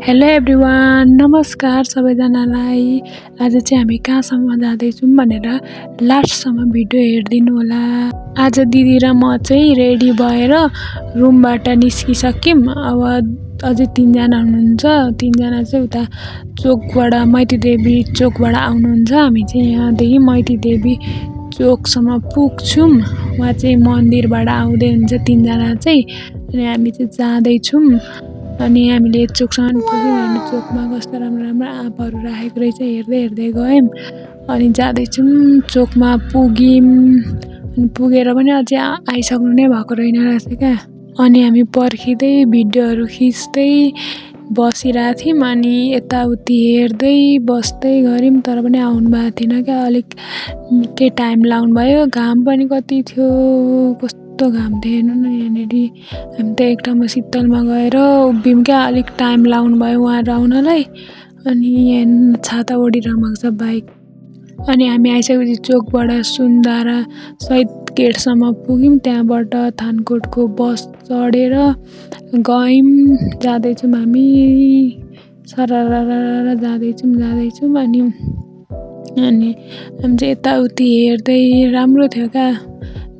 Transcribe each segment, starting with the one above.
Hello everyone, नमस्कार सबैजनालाई। आज चाहिँ हामी कहाँसम्म जाँदैछौँ भनेर लास्टसम्म भिडियो हेरिदिनु होला। आज दिदी र म चाहिँ रेडी भएर रुमबाट निस्किसक्यौँ। अब अझै 3 जना हुनुहुन्छ। 3 जना चाहिँ उता चोकबाट मैतीदेवी चोकबाट आउनुहुन्छ। हामी चाहिँ यहाँदेखि मैतीदेवी चोकसम्म पुग्छौँ। वहाँ चाहिँ मन्दिरबाट आउँदै हुन्छ 3 जना चाहिँ, अनि हामी चाहिँ जाँदैछौँ। अनि हामीले चोकसम्म पुग्यौँ। अनि चोकमा कस्तो राम्रो राम्रो आँपहरू राखेको रहेछ, हेर्दै हेर्दै गयौँ। अनि जाँदैछौँ, चोकमा पुग्यौँ। अनि पुगेर पनि अझै आइसक्नु नै भएको रहेन रहेछ क्या। अनि हामी पर्खिँदै भिडियोहरू खिच्दै बसिरहेको थियौँ। अनि यताउति हेर्दै बस्दै गऱ्यौँ, तर पनि आउनु भएको थिएन क्या। अलिक निकै टाइम लाग्नु भयो। घाम पनि कति थियो, कस्तो घाम थियो हेर्नु न यहाँनिर। हामी त एक ठाउँमा शीतलमा गएर उभियौँ क्या, अलिक टाइम लाग्नु भयो उहाँहरू आउनलाई। अनि यहाँ छाता ओढिरहनु छ बाइक। अनि हामी आइसकेपछि चोकबाट सुन्धारा शहीद गेटसम्म पुग्यौँ। त्यहाँबाट थानकोटको बस चढेर गयौँ। जाँदैछौँ हामी सररररर जाँदैछौँ। अनि हामी चाहिँ यताउति हेर्दै राम्रो थियो क्या,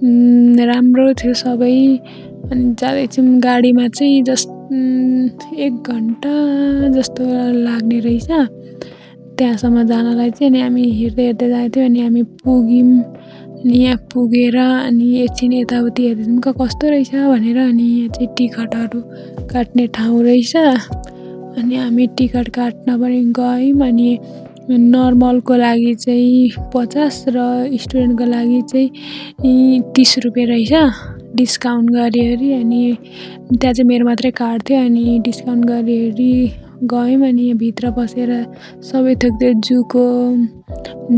राम्रो थियो सबै। अनि जाँदैछौँ गाडीमा चाहिँ 1 घन्टा जस्तो लाग्ने रहेछ त्यहाँसम्म जानलाई चाहिँ। अनि हामी हेर्दै हेर्दै जाँदैथ्यौँ। अनि हामी पुग्यौँ। अनि यहाँ पुगेर अनि एकछिन यताउति हेर्दैछौँ कस्तो रहेछ भनेर। अनि यहाँ चाहिँ टिकटहरू काट्ने ठाउँ रहेछ। अनि हामी टिकट काट्न पनि गयौँ। अनि नर्मलको लागि चाहिँ 50 र स्टुडेन्टको लागि चाहिँ 30 रुपियाँ रहेछ, डिस्काउन्ट गरिवरी। अनि त्यहाँ चाहिँ मेरो मात्रै कार्ड थियो। अनि डिस्काउन्ट गरिवरी गयौँ। अनि भित्र बसेर सबै थोक त्यो जूको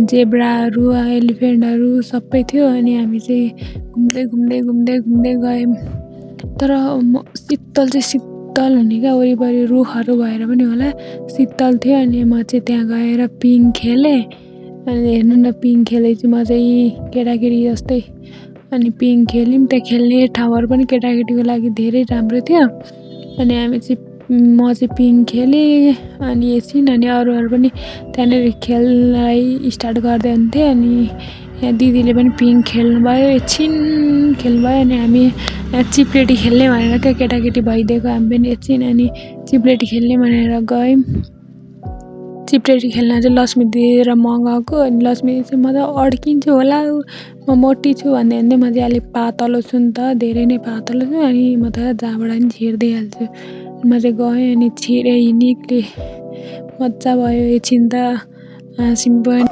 जेब्राहरू, एलिफेन्टहरू सबै थियो। अनि हामी चाहिँ घुम्दै गयौँ। तर शीतल चाहिँ शीतल हुने क्या, वरिपरि रुखहरू भएर पनि होला शीतल थियो। अनि म चाहिँ त्यहाँ गएर पिङ खेलेँ। अनि हेर्नु न, पिङ खेलेछु म चाहिँ केटाकेटी जस्तै। अनि पिङ खेल्यौँ। त्यहाँ खेल्ने ठाउँहरू पनि केटाकेटीको लागि धेरै राम्रो थियो। अनि म चाहिँ पिङ खेलेँ। अनि एकछिन अनि अरूहरू पनि त्यहाँनिर खेल्नलाई स्टार्ट गर्दै हुन्थे। अनि यहाँ दिदीले पनि पिङ खेल्नुभयो, एकछिन खेल्नुभयो। अनि हामी चिप्लेटी खेल्ने भनेर क्या केटाकेटी भइदिएको हामी पनि एकछिन। अनि चिप्लेटी खेल्ने भनेर गयौँ। चिप्लेटी खेल्न चाहिँ लक्ष्मी दिदी र म गएको। अनि लक्ष्मी दिदी चाहिँ म त अड्किन्छु होला, म मोटी छु भन्दै म चाहिँ अलिक पातलो छु नि त, धेरै नै पातलो छु। अनि म त जहाँबाट पनि छिर्दिहाल्छु। म चाहिँ गएँ। अनि छिरेँ, निक्लेँ, मजा भयो। एकछिन त हाँस्यौँ पनि।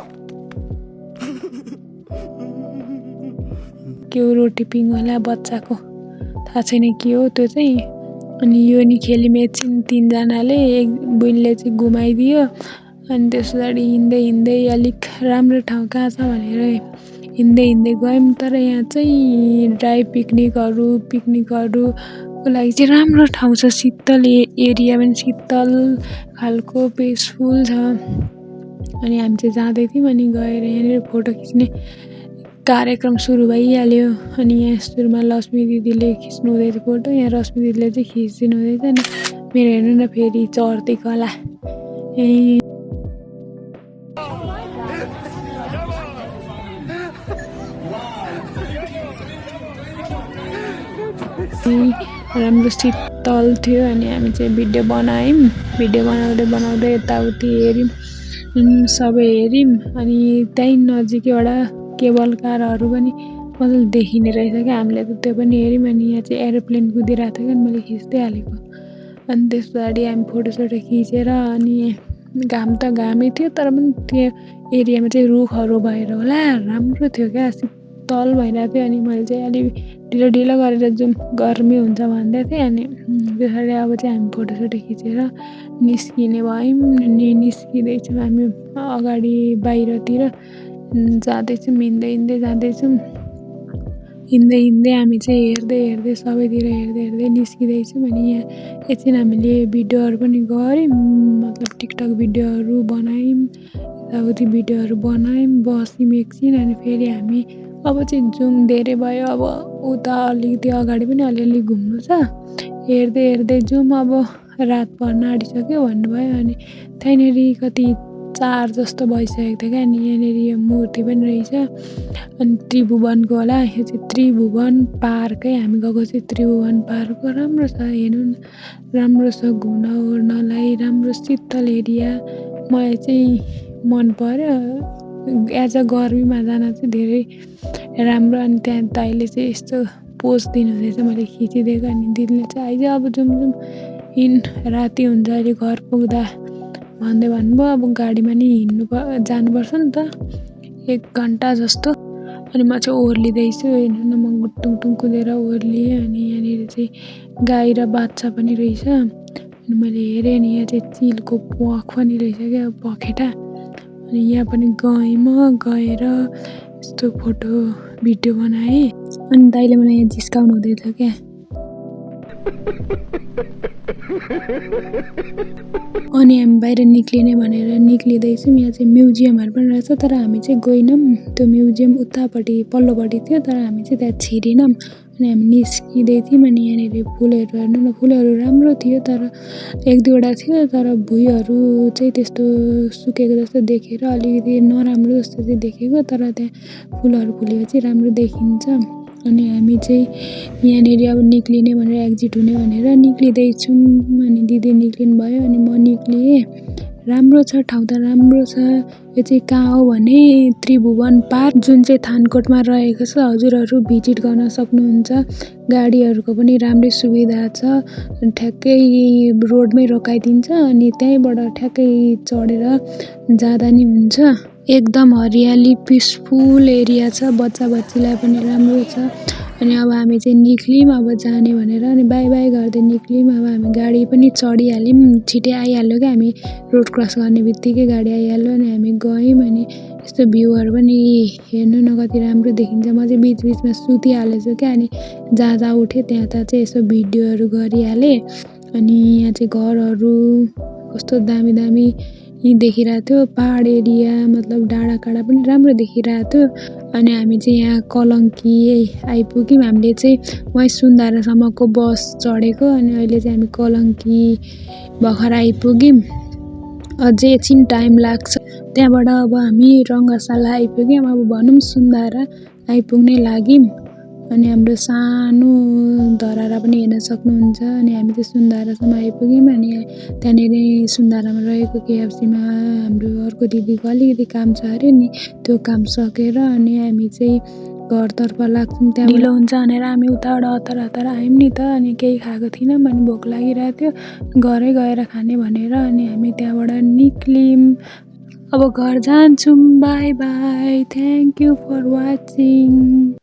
के हो रोटी पिङ होला बच्चाको, थाहा छैन के हो त्यो चाहिँ। अनि यो नि खेल्यौँ एकछिन 3 जनाले। एक बुइनले चाहिँ घुमाइदियो। अनि त्यस पछाडि हिँड्दै अलिक राम्रो ठाउँ कहाँ छ भनेर हिँड्दै गयौँ। तर यहाँ चाहिँ ड्राई पिकनिकहरूको लागि चाहिँ राम्रो ठाउँ छ। शीतल एरिया पनि शीतल खालको पिसफुल छ। अनि हामी चाहिँ जाँदै थियौँ। अनि गएर यहाँनिर फोटो खिच्ने कार्यक्रम सुरु भइहाल्यो। अनि यहाँ सुरुमा लक्ष्मी दिदीले खिच्नु हुँदैछ फोटो, यहाँ रश्मि दिदीले चाहिँ खिचिदिनु हुँदैछ। अनि मेरो हेर्नु न फेरि चढ्दै कला। राम्रो शीतल थियो। अनि हामी चाहिँ भिडियो बनायौँ। भिडियो बनाउँदै यताउति हेऱ्यौँ, सबै हेऱ्यौँ। अनि त्यहीँ नजिकैबाट केबल कारहरू पनि मजाले देखिने रहेछ क्या। हामीले त त्यो पनि हेऱ्यौँ। अनि यहाँ चाहिँ एरोप्लेन कुदिरहेको थियो क्या, मैले खिच्दै हालेको। अनि त्यस पछाडि हामी फोटोसोटो खिचेर, अनि घाम त घामै थियो, तर पनि त्यो एरियामा चाहिँ रुखहरू भएर होला राम्रो थियो क्या, शीतल भइरहेको थियो। अनि मैले चाहिँ अलिक ढिलो गरेर जाउँ, गर्मी हुन्छ भन्दै थिएँ। अनि त्यस पछाडि अब चाहिँ हामी फोटोसोटो खिचेर निस्किने भयौँ। अनि निस्किँदैछौँ हामी अगाडि बाहिरतिर जाँदैछौँ। हिँड्दै जाँदैछौँ। हिँड्दै हामी चाहिँ हेर्दै सबैतिर हेर्दै निस्किँदैछौँ। अनि यहाँ एकछिन हामीले भिडियोहरू पनि गऱ्यौँ, मतलब टिकटक भिडियोहरू बनायौँ, यताउति भिडियोहरू बनायौँ, बस्यौँ एकछिन। अनि फेरि हामी अब चाहिँ जाउँ, धेरै भयो। अब उता अलिकति अगाडि पनि अलिअलि घुम्नु छ, हेर्दै जाउँ। अब रात पर्न आँटिसक्यो भन्नुभयो। अनि त्यहाँनिर कति 4 जस्तो भइसकेको थियो क्या। अनि यहाँनिर यो मूर्ति पनि रहेछ। अनि त्रिभुवनको होला, यो चाहिँ त्रिभुवन पार्कै हामी गएको चाहिँ त्रिभुवन पार्क राम्रो छ, हेर्नु न राम्रो छ, घुम्न ओर्नलाई राम्रो शीतल एरिया। मलाई चाहिँ मन पर्यो। एज अ गर्मीमा जान चाहिँ धेरै राम्रो। अनि त्यहाँ दाइले चाहिँ यस्तो पोज दिनुहुँदैछ, मैले खिचिदिएको। अनि दिदीले चाहिँ आइज अब जाउँ हिँड, राति हुन्छ अहिले घर पुग्दा भन्दै भन्नुभयो। अब गाडीमा नि जानुपर्छ नि त 1 घन्टा जस्तो। अनि म चाहिँ ओर्लिँदैछु, हेर्नु न म गुटुङ कुदेर ओर्लिएँ। अनि यहाँनिर चाहिँ गाई र बाछा पनि रहेछ। अनि मैले हेरेँ नि यहाँ चाहिँ चिलको प्वाँख पनि रहेछ क्या, पखेटा। अनि यहाँ पनि गएँ, म गएर यस्तो फोटो भिडियो बनाएँ। अनि दाइले मलाई यहाँ जिस्काउनु हुँदै थियो क्या। अनि हामी बाहिर निक्लिने भनेर निक्लिँदैछौँ। यहाँ चाहिँ म्युजियमहरू पनि रहेछ, तर हामी चाहिँ गएनौँ। त्यो म्युजियम उतापट्टि पल्लोपट्टि थियो, तर हामी चाहिँ त्यहाँ छिरेनौँ। अनि हामी निस्किँदै थियौँ। अनि यहाँनिर फुलहरू हेर्नु न, फुलहरू राम्रो थियो, तर 1-2वटा थियो, तर भुइँहरू चाहिँ त्यस्तो सुकेको जस्तो देखेर अलिकति नराम्रो जस्तो चाहिँ देखेको। तर त्यहाँ फुलहरू फुलेपछि राम्रो देखिन्छ। अनि हामी चाहिँ यहाँनिर अब निक्लिने भनेर एक्जिट हुने भनेर निक्लिँदैछौँ। अनि दिदी निक्लिनु भयो, अनि म निक्लिएँ। राम्रो छ ठाउँ त राम्रो छ। यो चाहिँ कहाँ हो भने त्रिभुवन पार्क, जुन चाहिँ थानकोटमा रहेको छ। हजुरहरू भिजिट गर्न सक्नुहुन्छ। गाडीहरूको पनि राम्रै सुविधा छ, ठ्याक्कै रोडमै रोकाइदिन्छ। अनि त्यहीँबाट ठ्याक्कै चढेर जाँदा नि हुन्छ। एकदम हरियाली पिसफुल एरिया छ, बच्चा बच्चीलाई पनि राम्रो छ। अनि अब हामी चाहिँ निक्लियौँ अब जाने भनेर। अनि बाई बाई गर्दै निक्लियौँ। अब हामी गाडी पनि चढिहाल्यौँ, छिटै आइहाल्यो क्या। हामी रोड क्रस गर्ने बित्तिकै गाडी आइहाल्यो। अनि हामी गयौँ। अनि यस्तो भ्यूहरू पनि हेर्नु न कति राम्रो देखिन्छ। म चाहिँ बिचबिचमा सुतिहालेछु क्या। अनि जहाँ उठेँ त्यहाँ चाहिँ यसो भिडियोहरू गरिहालेँ। अनि यहाँ चाहिँ घरहरू कस्तो दामी दामी देखिरहेको थियो, पहाड एरिया, मतलब डाँडाकाँडा पनि राम्रो देखिरहेको थियो। अनि हामी चाहिँ यहाँ कलङ्की आइपुग्यौँ। हामीले चाहिँ वहीँ सुन्धारासम्मको बस चढेको। अनि अहिले चाहिँ हामी कलङ्की भर्खर आइपुग्यौँ। अझै एकछिन टाइम लाग्छ। त्यहाँबाट अब हामी रङ्गशाला आइपुग्यौँ। अब भनौँ सुन्धारा आइपुग्ने लाग्यौँ। अनि हाम्रो सानो धरहरा पनि हेर्न सक्नुहुन्छ। अनि हामी चाहिँ सुन्धारासम्म आइपुग्यौँ। अनि त्यहाँनिर सुन्धारामा रहेको केएफसीमा हाम्रो अर्को दिदीको अलिकति काम छ अरे नि, त्यो काम सकेर अनि हामी चाहिँ घरतर्फ लाग्छौँ। त्यहाँ ढिलो हुन्छ भनेर हामी उताबाट हतार आयौँ नि त। अनि केही खाएको थिइनौँ, अनि भोक लागिरहेको थियो, घरै गएर खाने भनेर। अनि हामी त्यहाँबाट निक्ल्यौँ। अब घर जान्छौँ। Bye bye, thank you for watching.